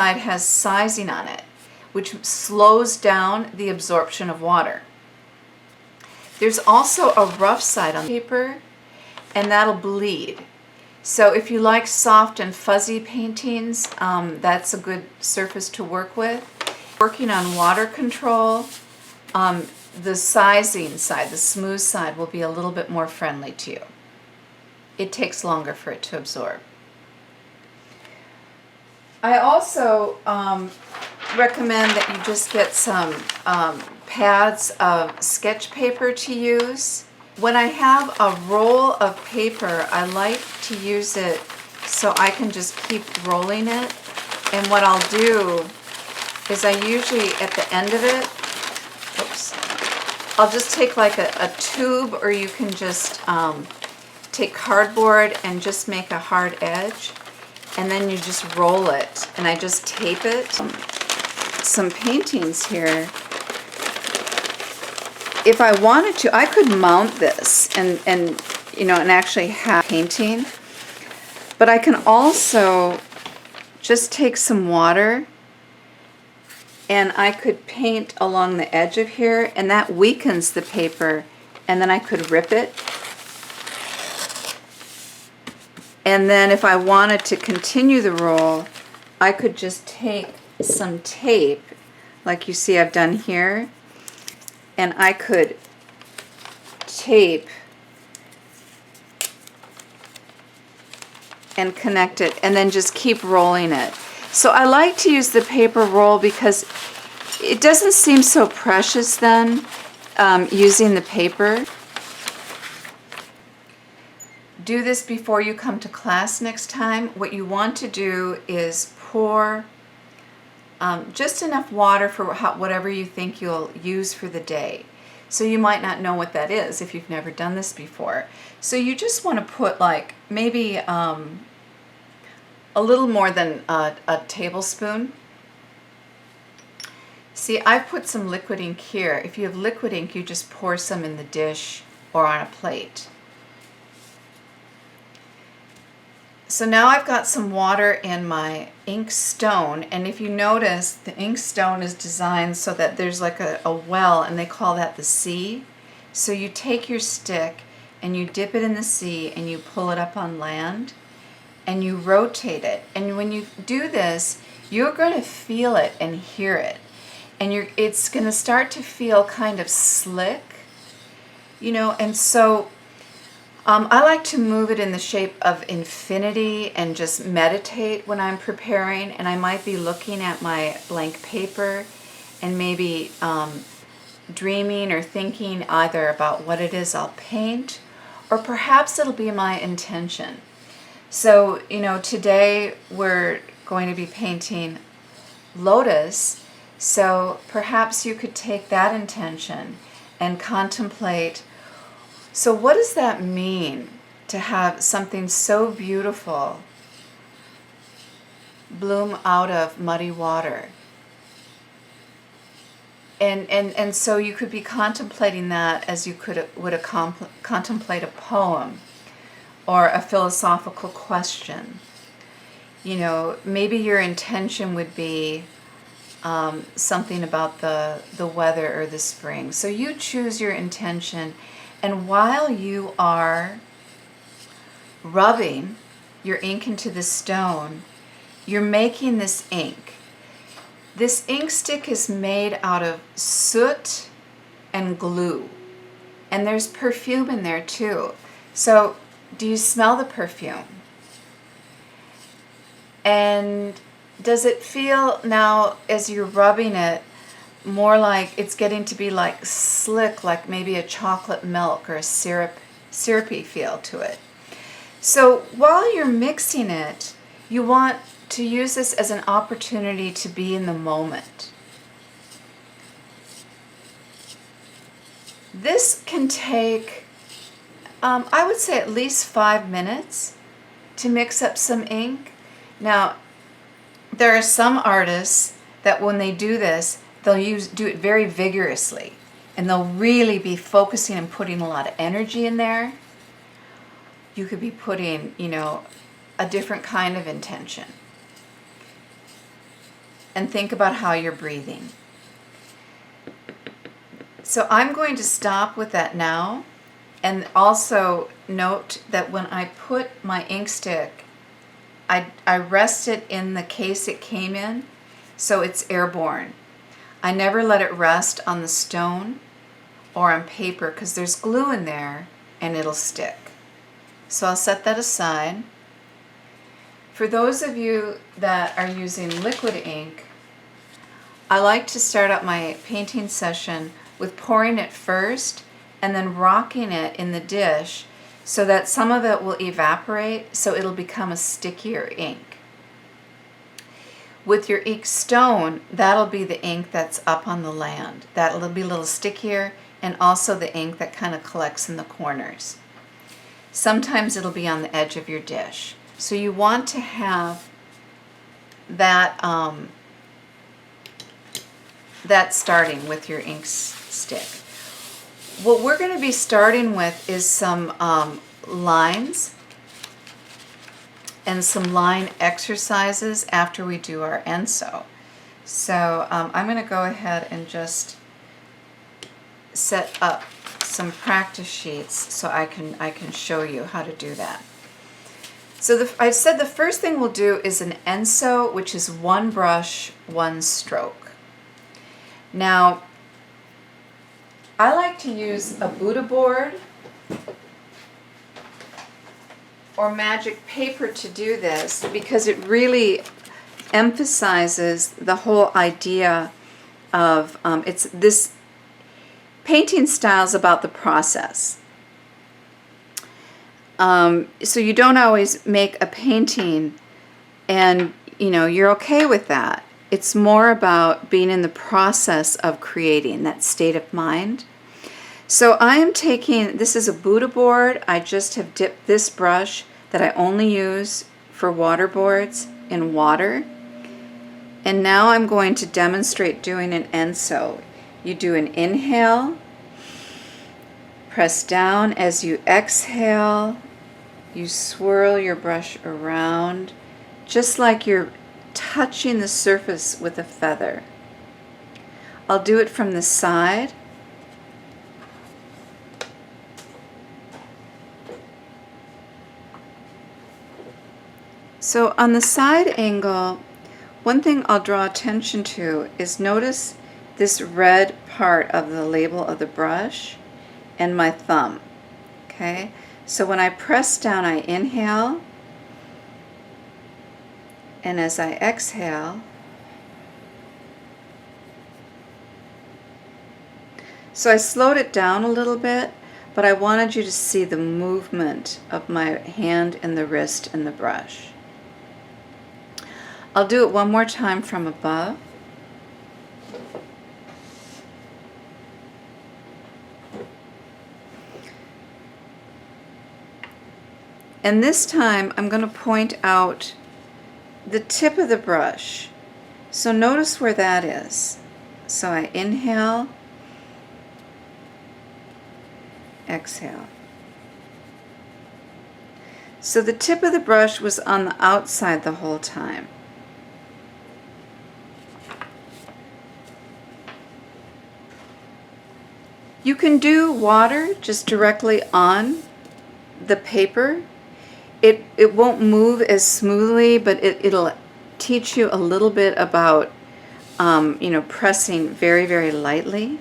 side has sizing on it, which slows down the absorption of water. There's also a rough side on the paper, and that'll bleed. So if you like soft and fuzzy paintings, that's a good surface to work with. Working on water control, the sizing side, the smooth side, will be a little bit more friendly to you. It takes longer for it to absorb. I also recommend that you just get some pads of sketch paper to use. When I have a roll of paper, I like to use it so I can just keep rolling it. And what I'll do is I usually, at the end of it, I'll just take like a tube, or you can just take cardboard and just make a hard edge, and then you just roll it, and I just tape it. Some paintings here. If I wanted to, I could mount this and actually have painting, but I can also just take some water and I could paint along the edge of here, and that weakens the paper, and then I could rip it. And then if I wanted to continue the roll, I could just take some tape, like you see I've done here, and I could tape and connect it, and then just keep rolling it. So I like to use the paper roll because it doesn't seem so precious then, using the paper. Do this before you come to class next time. What you want to do is pour just enough water for whatever you think you'll use for the day. So you might not know what that is if you've never done this before. So you just want to put like maybe a little more than a tablespoon. See, I've put some liquid ink here. If you have liquid ink, you just pour some in the dish or on a plate. So now I've got some water in my inkstone, and if you notice, the inkstone is designed so that there's like a well, and they call that the sea. So you take your stick and you dip it in the sea and you pull it up on land and you rotate it. And when you do this, you're going to feel it and hear it. And it's going to start to feel kind of slick, and so I like to move it in the shape of infinity and just meditate when I'm preparing, and I might be looking at my blank paper and maybe dreaming or thinking either about what it is I'll paint, or perhaps it'll be my intention. So, today we're going to be painting lotus, so perhaps you could take that intention and contemplate, so what does that mean to have something so beautiful bloom out of muddy water? And so you could be contemplating that as you would contemplate a poem or a philosophical question. Maybe your intention would be something about the weather or the spring. So you choose your intention, and while you are rubbing your ink into the stone, you're making this ink. This ink stick is made out of soot and glue, and there's perfume in there too. So do you smell the perfume? And does it feel now, as you're rubbing it, more like it's getting to be like slick, like maybe a chocolate milk or a syrupy feel to it? So while you're mixing it, you want to use this as an opportunity to be in the moment. This can take, I would say, at least 5 minutes to mix up some ink. Now, there are some artists that when they do this, they'll do it very vigorously, and they'll really be focusing and putting a lot of energy in there. You could be putting, a different kind of intention. and think about how you're breathing. So I'm going to stop with that now, and also note that when I put my ink stick, I rest it in the case it came in, so it's airborne. I never let it rest on the stone or on paper because there's glue in there and it'll stick. So I'll set that aside. For those of you that are using liquid ink, I like to start out my painting session with pouring it first and then rocking it in the dish so that some of it will evaporate, so it'll become a stickier ink. With your inkstone, that'll be the ink that's up on the land. That'll be a little stickier, and also the ink that kind of collects in the corners. Sometimes it'll be on the edge of your dish. So you want to have that, that starting with your ink stick. What we're going to be starting with is some lines and some line exercises after we do our Enso. So I'm going to go ahead and just set up some practice sheets so I can show you how to do that. So I said the first thing we'll do is an Enso, which is one brush, one stroke. Now, I like to use a Buddha board or magic paper to do this because it really emphasizes the whole idea of it's this painting style is about the process. So you don't always make a painting and you're okay with that. It's more about being in the process of creating, that state of mind. So I am taking, this is a Buddha board. I just have dipped this brush that I only use for water boards in water. And now I'm going to demonstrate doing an Enso. You do an inhale, press down. As you exhale, you swirl your brush around, just like you're touching the surface with a feather. I'll do it from the side. So on the side angle, one thing I'll draw attention to is notice this red part of the label of the brush and my thumb. Okay, so when I press down, I inhale, and as I exhale, so I slowed it down a little bit, but I wanted you to see the movement of my hand and the wrist and the brush. I'll do it one more time from above. And this time I'm going to point out the tip of the brush. So notice where that is. So I inhale, exhale. So the tip of the brush was on the outside the whole time. You can do water just directly on the paper. It won't move as smoothly, but it'll teach you a little bit about pressing very, very lightly.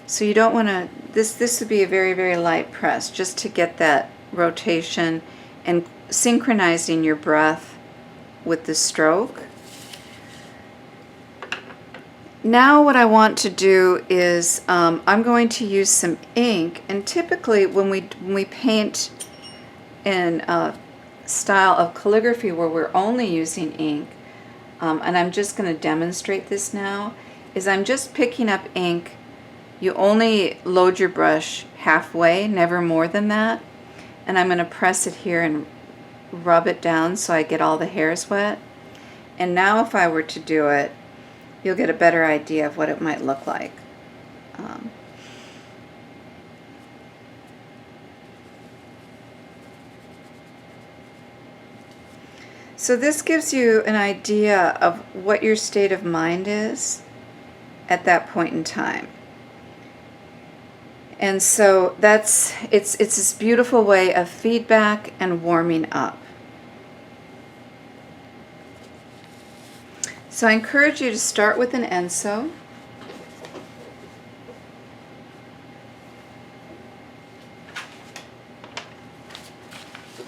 So you don't want to, this would be a very, very light press just to get that rotation and synchronizing your breath with the stroke. Now what I want to do is I'm going to use some ink, and typically when we paint in a style of calligraphy where we're only using ink, and I'm just going to demonstrate this now, is I'm just picking up ink. You only load your brush halfway, never more than that, and I'm going to press it here and rub it down so I get all the hairs wet. And now if I were to do it, you'll get a better idea of what it might look like. So this gives you an idea of what your state of mind is at that point in time. And so it's this beautiful way of feedback and warming up. So I encourage you to start with an Enso.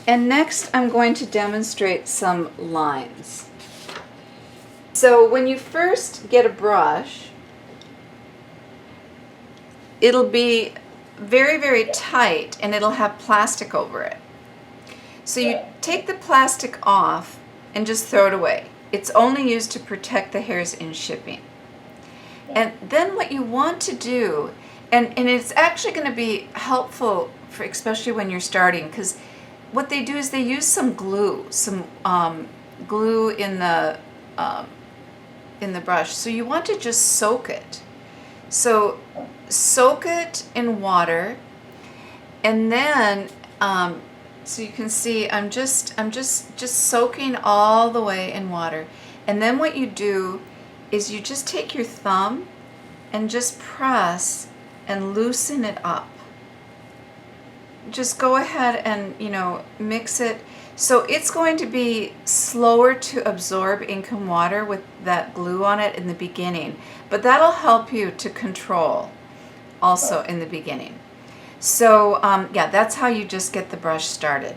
And next I'm going to demonstrate some lines. So when you first get a brush, it'll be very, very tight and it'll have plastic over it. So you take the plastic off and just throw it away. It's only used to protect the hairs in shipping. And then what you want to do, and it's actually going to be helpful for especially when you're starting, because what they do is they use some glue in the brush. So you want to just soak it. So soak it in water, and then so you can see I'm just soaking all the way in water. And then what you do is you just take your thumb and just press and loosen it up. Just go ahead and, mix it. So it's going to be slower to absorb ink and water with that glue on it in the beginning, but that'll help you to control also in the beginning. So yeah, that's how you just get the brush started.